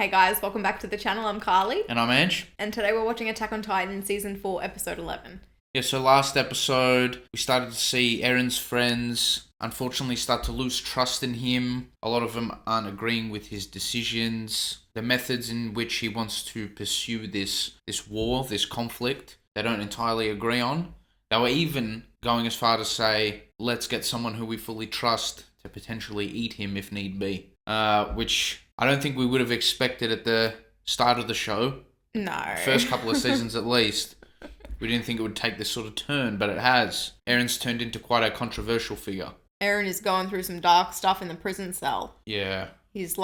Hey guys, welcome back to the channel. I'm Carly. And I'm Ange. And today we're watching Attack on Titan Season 4, Episode 11. Yeah, so last episode, we started to see Eren's friends unfortunately start to lose trust in him. A lot of them aren't agreeing with his decisions, the methods in which he wants to pursue this war, this conflict. They don't entirely agree on. They were even going as far to say, let's get someone who we fully trust to potentially eat him if need be. Which I don't think we would have expected at the start of the show. No. First couple of seasons at least. We didn't think it would take this sort of turn, but it has. Eren's turned into quite a controversial figure. Eren is going through some dark stuff in the prison cell. Yeah. He's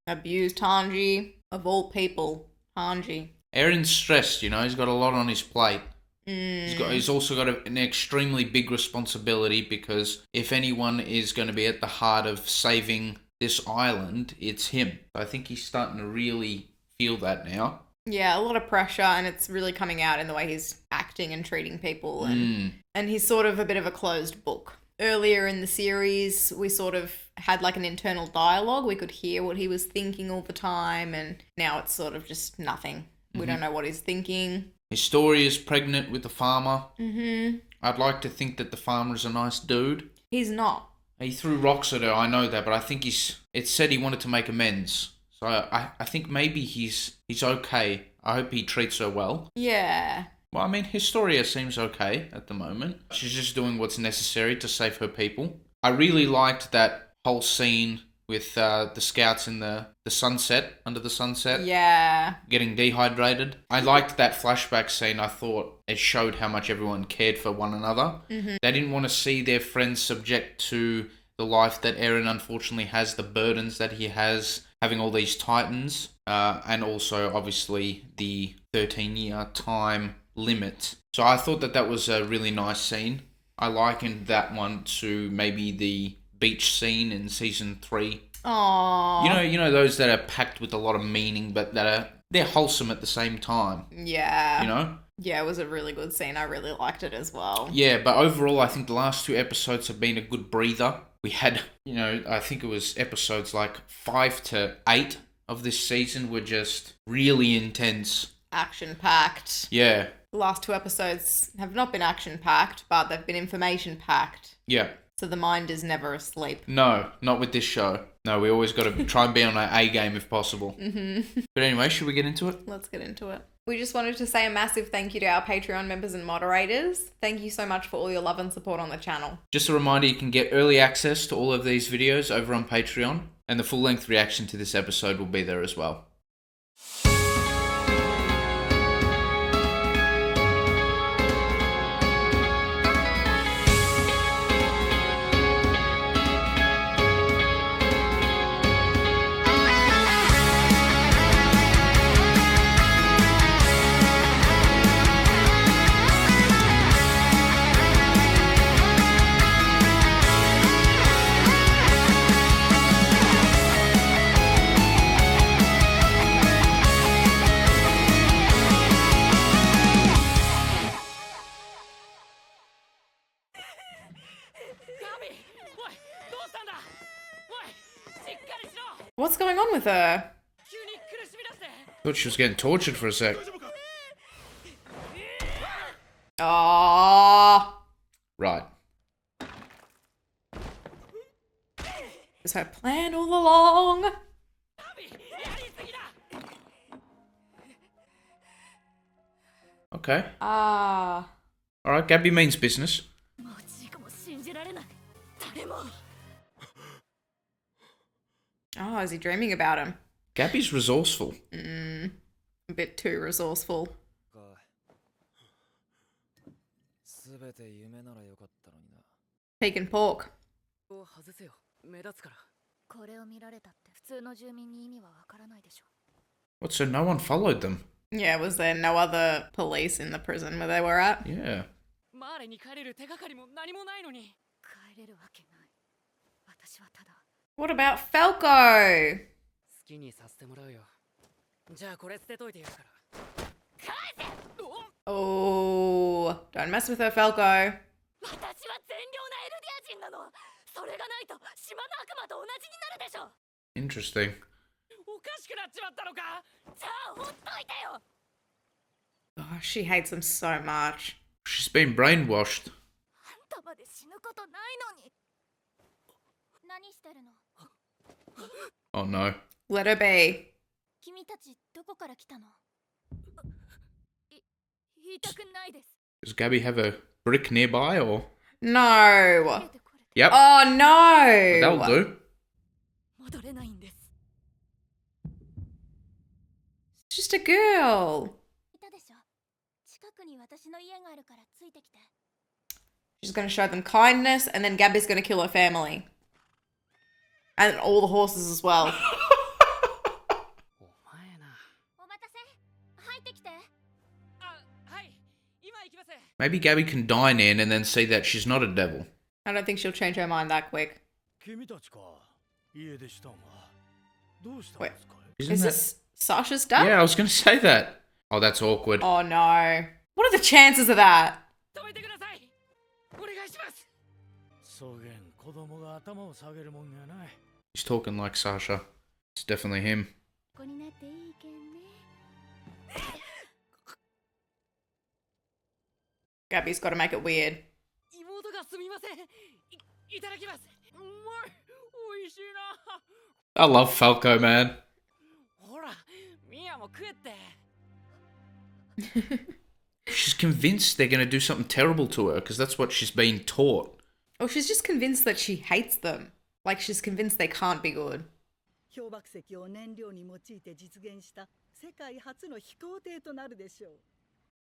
abused Hanji. Of all people, Hanji. Eren's stressed, he's got a lot on his plate. He's also got an extremely big responsibility because if anyone is going to be at the heart of saving this island, it's him. I think he's starting to really feel that now. Yeah, a lot of pressure, and it's really coming out in the way he's acting and treating people. And he's sort of a bit of a closed book. Earlier in the series, we sort of had an internal dialogue. We could hear what he was thinking all the time, and now it's sort of just nothing. We don't know what he's thinking. His story is pregnant with the farmer. Mm-hmm. I'd like to think that the farmer is a nice dude. He's not. He threw rocks at her, I know that, but I think it said he wanted to make amends. So I think maybe he's okay. I hope he treats her well. Yeah. Well, I mean, Historia seems okay at the moment. She's just doing what's necessary to save her people. I really liked that whole scene with the scouts in the sunset, under the sunset. Yeah. Getting dehydrated. I liked that flashback scene. I thought it showed how much everyone cared for one another. Mm-hmm. They didn't want to see their friends subject to the life that Eren unfortunately has, the burdens that he has, having all these titans, and also, obviously, the 13-year time limit. So I thought that was a really nice scene. I likened that one to maybe the beach scene in Season 3. Aww. You know those that are packed with a lot of meaning, but they're wholesome at the same time. Yeah. Yeah, it was a really good scene. I really liked it as well. Yeah, but overall, I think the last 2 episodes have been a good breather. We had, I think it was episodes 5 to 8 of this season were just really intense. Action-packed. Yeah. The last 2 episodes have not been action-packed, but they've been information-packed. Yeah. So the mind is never asleep. No, not with this show. No, we always got to try and be on our A game if possible. Mm-hmm. But anyway, should we get into it? Let's get into it. We just wanted to say a massive thank you to our Patreon members and moderators. Thank you so much for all your love and support on the channel. Just a reminder, you can get early access to all of these videos over on Patreon, and the full-length reaction to this episode will be there as well. What's going on with her? Thought she was getting tortured for a sec. Aww. Right. It was her plan all along. Okay. Alright, Gabby means business. Oh, is he dreaming about him? Gabby's resourceful. A bit too resourceful. Pecan pork. What, so no one followed them? Yeah, was there no other police in the prison where they were at? Yeah. What about Falco? Oh, don't mess with her, Falco. 私は善良なエルディア人なの。それがないと島の悪魔と同じになるでしょ。 Interesting. おかしくなっちまっったのか。じゃあほっといてよ。 Oh, she hates him so much. She's been brainwashed. あんたまで死ぬことないのに。何してるの。 Oh no. Let her be. 君たちどこから来たの。言いたくないです。 Does Gabby have a brick nearby or? No. 出てこれて Yep. Oh no. That'll do. 戻れないんです。 It's just a girl. いたでしょ。近くに私の家があるからついてきて。 She's going to show them kindness, and then Gabby's going to kill her family. And all the horses as well. お待たせ。入ってきて。あ、はい。今行きます。 Maybe Gabby can dine in and then see that she's not a devil. I don't think she'll change her mind that quick. 君たちか。家出したんは。どうしたん Wait, ですか。 Isn't is that? this Sasha's dad? Yeah, I was going to say that. Oh, that's awkward. Oh no. What are the chances of that? 止めてください。お願いします。そげん子供が頭を下げるもんやない。 He's talking like Sasha. It's definitely him. ここになっていいけんね。 Gabby's got to make it weird. 妹がすみません。いただきます。うまい。美味しいな。 I love Falco, man. ほら、ミヤも食えって。 She's convinced they're going to do something terrible to her because that's what she's been taught. Or she's just convinced that she hates them. Like she's convinced they can't be good. 氷爆石を燃料に用いて実現した世界初の飛行艇となるでしょう。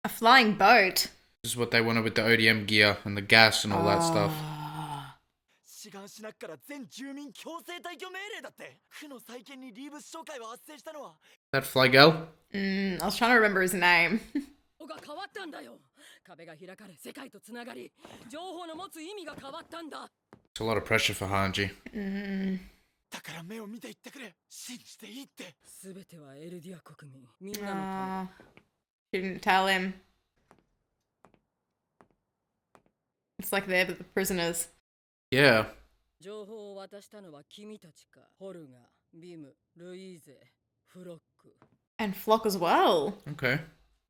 A flying boat. This is what they wanted with the ODM gear and the gas and all that stuff. 志願しなっから全住民強制退去命令だって。区の再建にリーブス商会は発生したのは。 That Flagel? I was trying to remember his name. が変わったんだよ。壁が開かれ、世界とつながり、情報の持つ意味が変わったんだ。 It's a lot of pressure for Hanji. だから目を見て言ってくれ。信じていいって。すべてはエルディア国民、みんなのため。 She didn't tell him. It's like they're the prisoners. Yeah. 情報を渡したのは君たちか。ホルガ、ビム、ルイーゼ、フロック。 And Flock as well. Okay.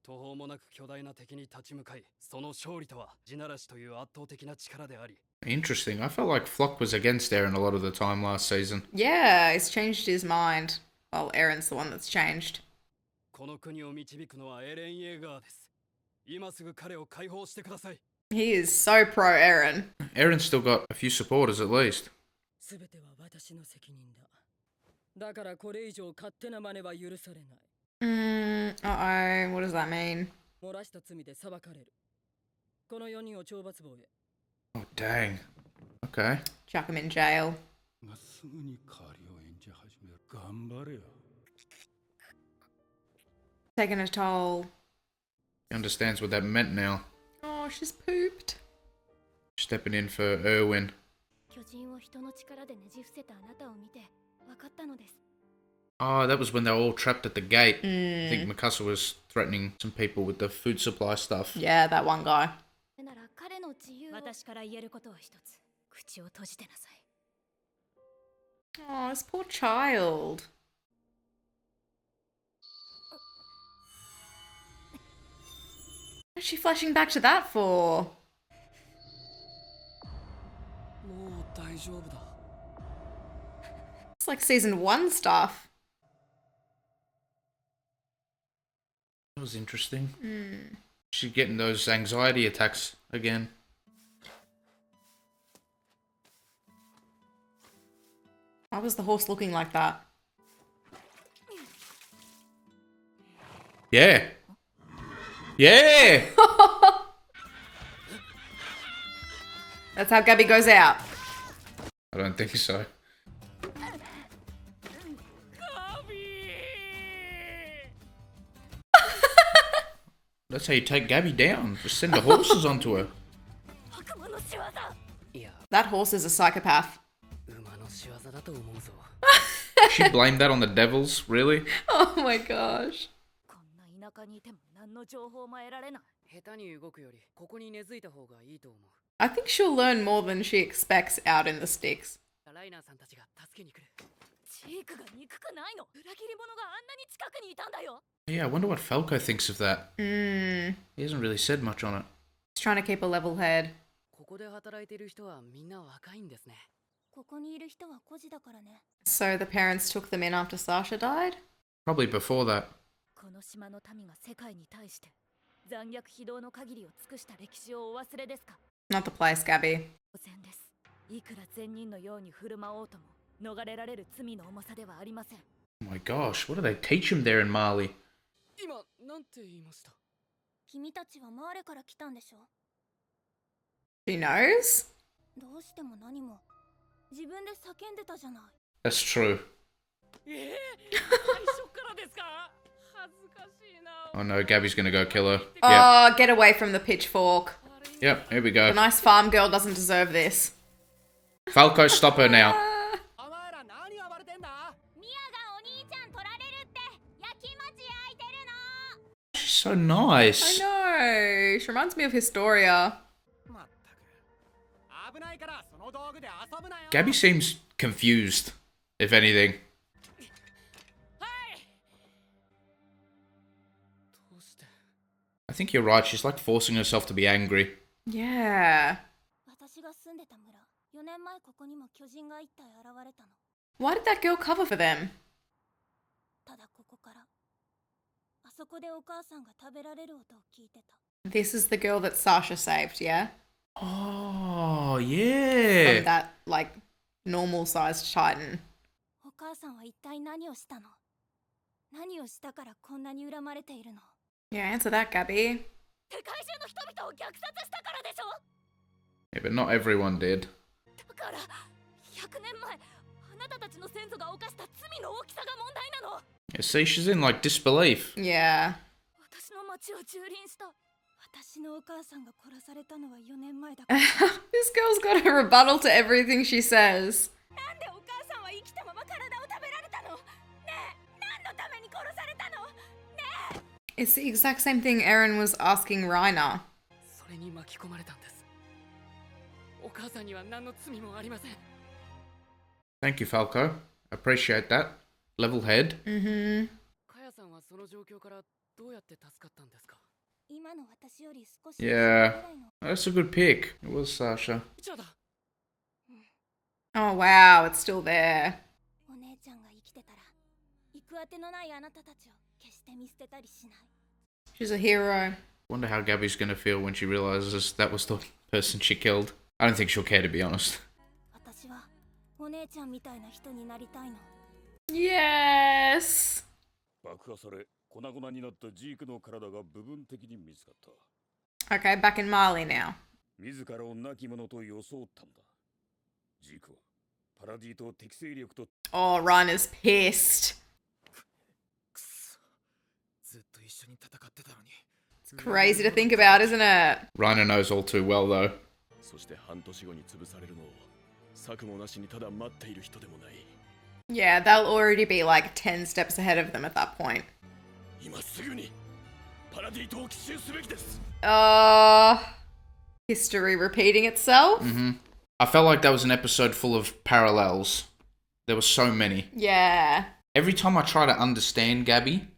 途方もなく巨大な敵に立ち向かい、その勝利とは地ならしという圧倒的な力であり。 Interesting. I felt like Flock was against Eren a lot of the time last season. Yeah, he's changed his mind. Well, Aaron's the one that's changed. この国を導くのはエレン・イェーガーです。今すぐ彼を解放してください。 He is so pro Aaron. Eren's still got a few supporters at least. すべては私の責任だ。だからこれ以上勝手な真似は許されない。Uh-oh. What does that mean? 漏らした罪で裁かれる。この4人を懲罰房へ。 Oh, dang. Okay. Chuck him in jail. がすぐに代わりを演じ始める。頑張れよ。 Taking a toll. He understands what that meant now. Oh, she's pooped. Stepping in for Erwin. 巨人を人の力でねじ伏せたあなたを見て分かったのです。 Oh, that was when they were all trapped at the gate. I think Mikasa was threatening some people with the food supply stuff. Yeah, that one guy. なら彼の自由を私から言えることは一つ。口を閉じてなさい。 Oh, this poor child. What's she flashing back to that for? もう大丈夫だ。 It's like season 1 stuff. That was interesting. She's getting those anxiety attacks again. Why was the horse looking like that? Yeah. Yeah! That's how Gabby goes out. I don't think so. That's how you take Gabby down. Just send the horses onto her. 悪魔の仕業。いや、 That horse is a psychopath. 馬の仕業だと思うぞ。 She blamed that on the devils? Really? Oh my gosh. こんな田舎にいても何の情報も得られない。下手に動くよりここに根付いた方がいいと思う。 I think she'll learn more than she expects out in the sticks. ライナーさんたちが助けに来る。ジークが憎くないの。裏切り者があんなに近くにいたんだよ。 Yeah, I wonder what Falco thinks of that. Mm. He hasn't really said much on it. He's trying to keep a level head. ここで働いている人はみんな若いんですね。ここにいる人は孤児だからね。 So the parents took them in after Sasha died? Probably before that. この島の民が世界に対して残虐非道の限りを尽くした歴史をお忘れですか？ Not the place, Gabby. 当然です。いくら善人のように振る舞おうとも逃れられる罪の重さではありません。 Oh my gosh, what do they teach him there in Mali? 今なんて言いました？君たちはマーレから来たんでしょ？ She knows? どうしても何も自分で叫んでたじゃない。 That's true. 最初からですか？恥ずかしいな。 Oh no, Gabby's gonna go kill her. Yep, Oh, get away from the pitchfork. yep, here we The go. nice farm girl doesn't deserve this. Falco, stop her now. お前ら何暴れてんだ？ミアがお兄ちゃん取られるって焼き餅焼いてるの。 She's so nice. I know. She reminds me of Historia. まったく。危ないからその道具で遊ぶなよ。 Gabby seems confused, if anything. はい。どうして？ I think you're right, she's like forcing herself to be angry. Yeah. 私が住んでた村、4年前ここにも巨人が1体現れたの。 Why did that girl cover for them? ただここからあそこでお母さんが食べられる音を聞いてた。 This is the girl that Sasha saved, yeah? Oh, From yeah. that, like, normal-sized Titan. お母さんは一体何をしたの？何をしたからこんなに恨まれているの？ Yeah, answer that, Gabby. 世界中の人々を虐殺したからでしょ？ Yeah, but not everyone did. だから100年前あなたたちの先祖が犯した罪の大きさが問題なの。 Yeah, see, she's in like disbelief. Yeah. 私の町を蹂躙した。私のお母さんが殺されたのは4年前だから。 This girl's got a rebuttal to everything she says. なんでお母さんは生きたまま体を食べられたの？ねえ、何のために殺されたの？ねえ。 It's the exact same thing Eren was asking Reiner. それに巻き込まれたんです。お母さんには何の罪もありません。 Thank you, Falco. Appreciate that. Level head. Mm-hmm. かやさんはその状況からどうやって助かったんですか？今の私より少し Yeah. ぐらいの。 That's a good pick. It was Sasha. じゃあだ。 Oh, wow, it's still there. お姉ちゃんが生きてたら行くあてのないあなたたちを決して見捨てたりしない。 She's a hero. Wonder how Gabby's gonna feel when she realizes that was the person she killed. I don't think she'll care, to be honest. 私はお姉ちゃんみたいな人になりたいの。 Yes. 爆破され粉々になったジークの体が部分的に見つかった。 Okay, back in Mali now. 自らを亡き者と装ったんだ。ジークはパラディと適正力と Oh, Reiner's pissed. くそ。ずっと一緒に戦ってたのに。 Crazy to think about, isn't it? Reiner knows all too well, though. そして半年後に潰されるのを策もなしにただ待っている人でもない。 Yeah, they'll already be like 10 steps ahead of them at that point. 今すぐにパラディ島を奇襲すべきです。 History repeating itself? I felt like that was an episode full of parallels. There were so many. Yeah. Every time I try to understand Gabby,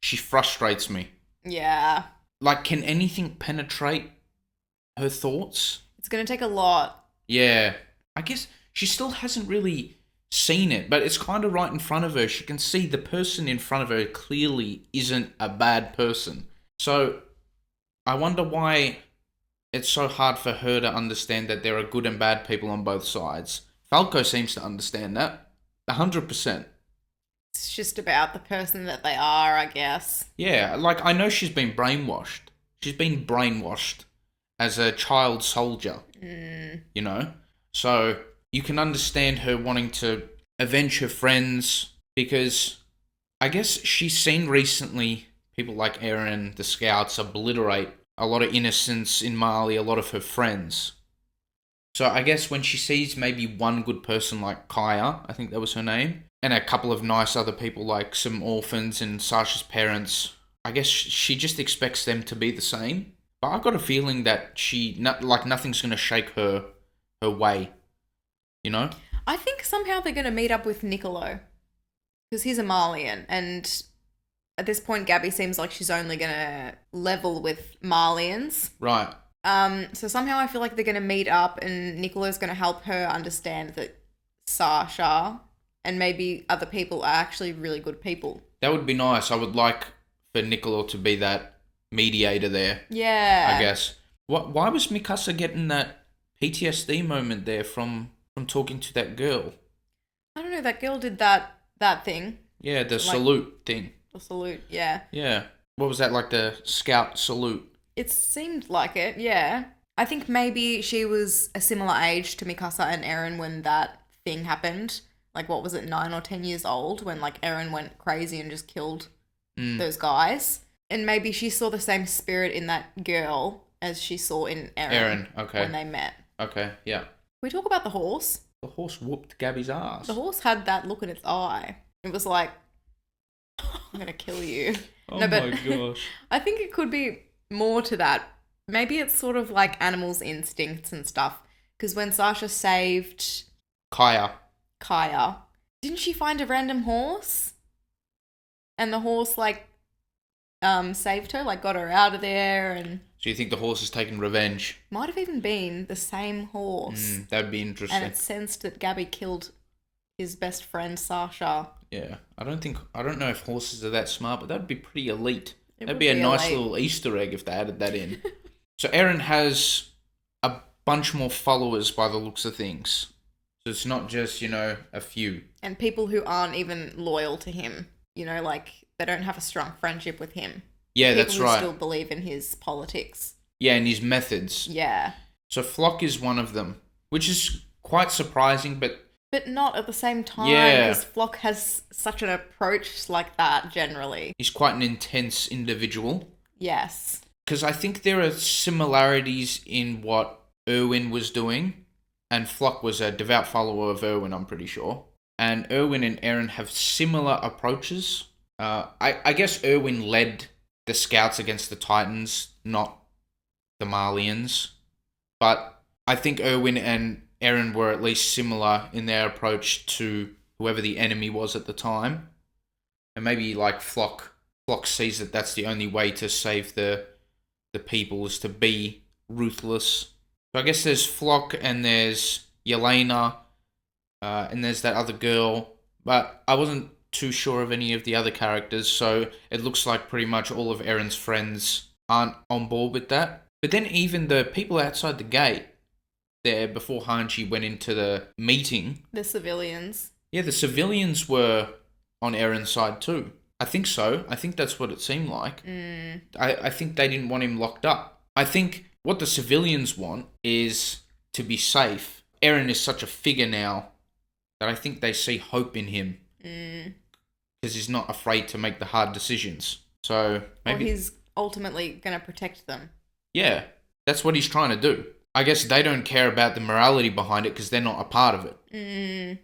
she frustrates me. Yeah. Like, can anything penetrate her thoughts? It's gonna take a lot. Yeah. I guess she still hasn't really seen it, but it's kind of right in front of her. She can see the person in front of her clearly isn't a bad person. So, I wonder why it's so hard for her to understand that there are good and bad people on both sides. Falco seems to understand that. 100%. It's just about the person that they are, I guess. Yeah, like, I know she's been brainwashed. She's been brainwashed as a child soldier, you know? So, you can understand her wanting to avenge her friends because I guess she's seen recently people like Eren, the scouts, obliterate a lot of innocents in Mali, a lot of her friends. So I guess when she sees maybe one good person like Kaya, I think that was her name, and a couple of nice other people like some orphans and Sasha's parents, I guess she just expects them to be the same. But I've got a feeling that nothing's going to shake her way, you know? I think somehow they're gonna meet up with Niccolo. because he's a Malian, and at this point, Gabby seems like she's only gonna level with Malians. Right. So somehow I feel like they're gonna meet up, and Nicola's gonna help her understand that Sasha and maybe other people are actually really good people. That would be nice. I would like for Nicola to be that mediator there, Yeah. I guess. Why was Mikasa getting that PTSD moment there from talking to that girl? I don't know, that girl did that thing. Yeah, the salute thing. The salute, yeah. Yeah. What was that, like the scout salute? It seemed like it, yeah. I think maybe she was a similar age to Mikasa and Eren when that thing happened. Like, what was it, 9 or 10 years old, when, like, Eren went crazy and just killed those guys. And maybe she saw the same spirit in that girl as she saw in Eren. Okay. When they met. Okay, yeah. Can we talk about the horse? The horse whooped Gabby's ass. The horse had that look in its eye. It was like, I'm gonna kill you. Oh my gosh. I think it could be more to that. Maybe it's sort of like animals' instincts and stuff. Because when Sasha saved Kaya, didn't she find a random horse? And the horse, like, saved her, like, got her out of there, and so you think the horse has taken revenge? might have even been the same horse. That'd be interesting. And it sensed that Gabby killed his best friend Sasha. Yeah, I don't know if horses are that smart, but that'd be pretty elite. That'd would be a be nice elite. little Easter egg if they added that in. So Eren has a bunch more followers by the looks of things. So it's not just, a few. And people who aren't even loyal to him. Like, they don't have a strong friendship with him. Yeah, People that's who right. still believe in his politics. Yeah, and his methods. Yeah. So Flock is one of them, which is quite surprising, but not at the same time, Yeah. because Flock has such an approach like that generally. he's quite an intense individual. Yes. Because I think there are similarities in what Erwin was doing, and Flock was a devout follower of Erwin, I'm pretty sure. And Erwin and Eren have similar approaches. I guess Erwin led the scouts against the Titans, not the Malians. But I think Erwin and Eren were at least similar in their approach to whoever the enemy was at the time. And maybe like Flock sees that that's the only way to save the people is to be ruthless. So I guess there's Flock and there's Yelena and there's that other girl. But I wasn't too sure of any of the other characters, so it looks like pretty much all of Eren's friends aren't on board with that. But then even the people outside the gate there before Hanji went into the meeting, The civilians. yeah, the civilians were on Eren's side too. I think so. I think that's what it seemed like. I think they didn't want him locked up. I think what the civilians want is to be safe. Eren is such a figure now that I think they see hope in him. Because he's not afraid to make the hard decisions. So maybe he's ultimately going to protect them. yeah, that's what he's trying to do. I guess they don't care about the morality behind it because they're not a part of it.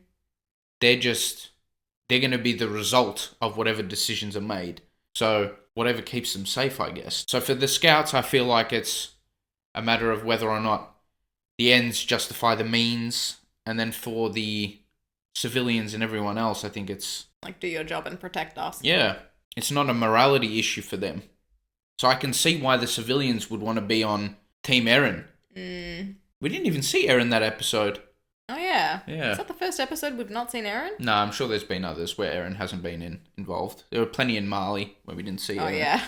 They're going to be the result of whatever decisions are made. So whatever keeps them safe, I guess. So for the scouts, I feel like it's a matter of whether or not the ends justify the means. And then for the civilians and everyone else, I think it's Like, do your job and protect us. yeah, it's not a morality issue for them. So I can see why the civilians would want to be on Team Eren. We didn't even see Eren that episode. Oh, yeah. Yeah. Is that the first episode we've not seen Eren? No, I'm sure there's been others where Eren hasn't been involved. There were plenty in Mali where we didn't see Oh, Eren. yeah.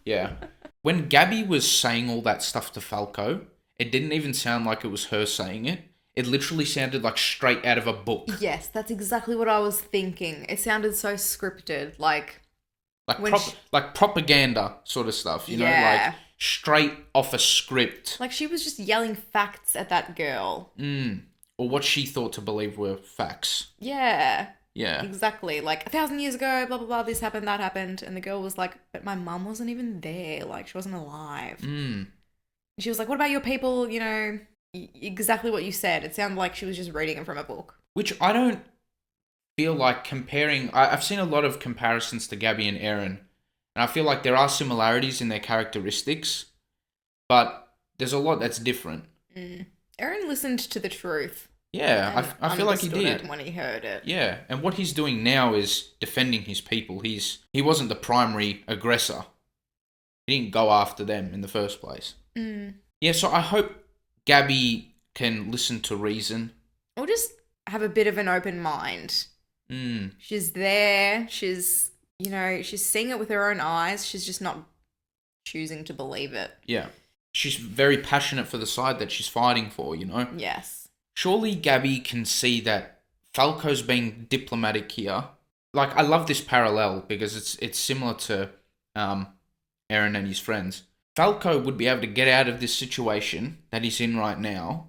Yeah. When Gabby was saying all that stuff to Falco, it didn't even sound like it was her saying it. It literally sounded like straight out of a book. Yes, that's exactly what I was thinking. It sounded so scripted, like Like propaganda sort of stuff, you know? Yeah. Like straight off a script. like she was just yelling facts at that girl. Or what she thought to believe were facts. Yeah. Yeah. Exactly. Like 1,000 years ago, blah, blah, blah, this happened, that happened. And the girl was like, but my mum wasn't even there. Like, she wasn't alive. She was like, what about your people? You know, exactly what you said. It sounded like she was just reading it from a book. Which I don't feel like comparing. I've seen a lot of comparisons to Gabby and Eren. And I feel like there are similarities in their characteristics. But there's a lot that's different. Eren listened to the truth. Yeah, and I feel like he understood did. it when he heard it. Yeah, and what he's doing now is defending his people. He wasn't the primary aggressor. He didn't go after them in the first place. Yeah, so I hope Gabby can listen to reason. Or just have a bit of an open mind. She's there. She's seeing it with her own eyes. She's just not choosing to believe it. Yeah. She's very passionate for the side that she's fighting for, you know? Yes. Surely Gabby can see that Falco's being diplomatic here. Like, I love this parallel because it's similar to Eren and his friends. Falco would be able to get out of this situation that he's in right now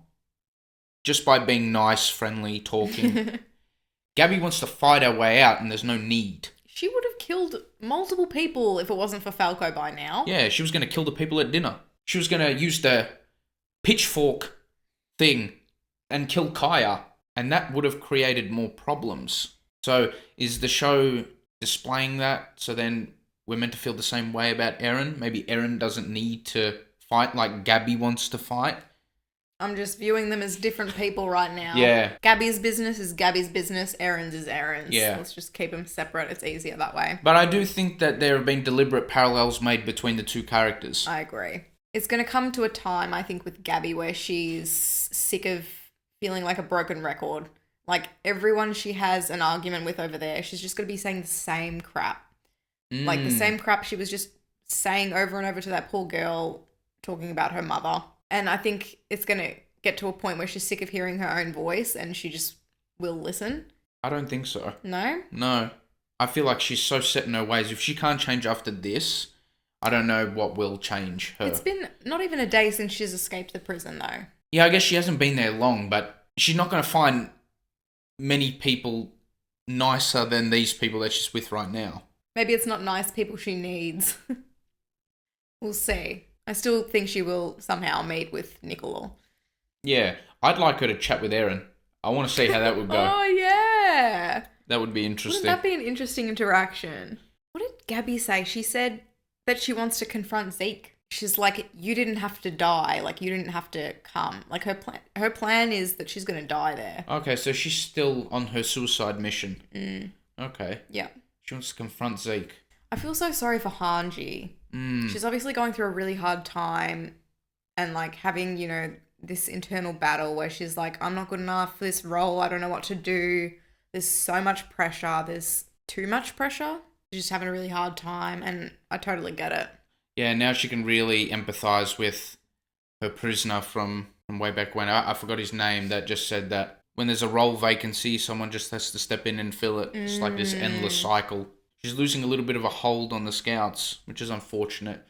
just by being nice, friendly, talking. Gabby wants to fight her way out and there's no need. She would have killed multiple people if it wasn't for Falco by now. Yeah, she was going to kill the people at dinner. She was going to use the pitchfork thing and kill Kaya, and that would have created more problems. So is the show displaying that? So then we're meant to feel the same way about Eren? Maybe Eren doesn't need to fight like Gabby wants to fight? I'm just viewing them as different people right now. Yeah. Gabby's business is Gabby's business. Eren's is Eren's. Yeah. Let's just keep them separate. It's easier that way. But I do think that there have been deliberate parallels made between the two characters. I agree. It's going to come to a time, I think, with Gabby where she's sick of feeling like a broken record. Like, everyone she has an argument with over there, she's just going to be saying the same crap. Like, the same crap she was just saying over and over to that poor girl talking about her mother. And I think it's going to get to a point where she's sick of hearing her own voice and she just will listen. I don't think so. No? No. I feel like she's so set in her ways. If she can't change after this, I don't know what will change her. It's been not even a day since she's escaped the prison, though. Yeah, I guess she hasn't been there long, but she's not going to find many people nicer than these people that she's with right now. Maybe it's not nice people she needs. We'll see. I still think she will somehow meet with Nicola. Yeah, I'd like her to chat with Eren. I want to see how that would go. Oh, yeah. That would be interesting. Wouldn't that be an interesting interaction? What did Gabby say? She said that she wants to confront Zeke. She's like, you didn't have to die. Like, you didn't have to come. Like, her plan is that she's going to die there. Okay, so she's still on her suicide mission. Okay. Yeah. She wants to confront Zeke. I feel so sorry for Hanji. She's obviously going through a really hard time and, like, having, you know, this internal battle where she's like, I'm not good enough for this role. I don't know what to do. There's so much pressure. There's too much pressure. She's just having a really hard time, and I totally get it. Yeah, now she can really empathise with her prisoner from way back when. I forgot his name, that just said that when there's a role vacancy, someone just has to step in and fill it. It's like this endless cycle. She's losing a little bit of a hold on the scouts, which is unfortunate.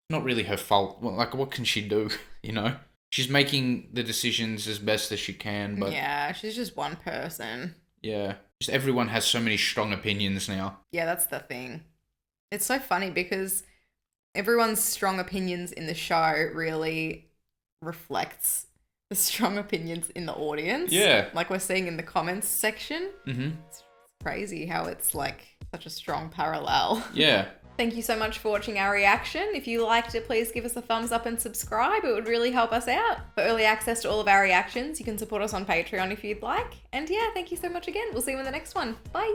Not really her fault. Well, like, what can she do, you know? She's making the decisions as best as she can, but... Yeah, she's just one person. Yeah. Just everyone has so many strong opinions now. Yeah, that's the thing. It's so funny because everyone's strong opinions in the show really reflects the strong opinions in the audience. Yeah. Like we're seeing in the comments section. Mm-hmm. It's crazy how it's like such a strong parallel. Yeah. Thank you so much for watching our reaction. If you liked it, please give us a thumbs up and subscribe. It would really help us out. For early access to all of our reactions, you can support us on Patreon if you'd like. And yeah, thank you so much again. We'll see you in the next one. Bye.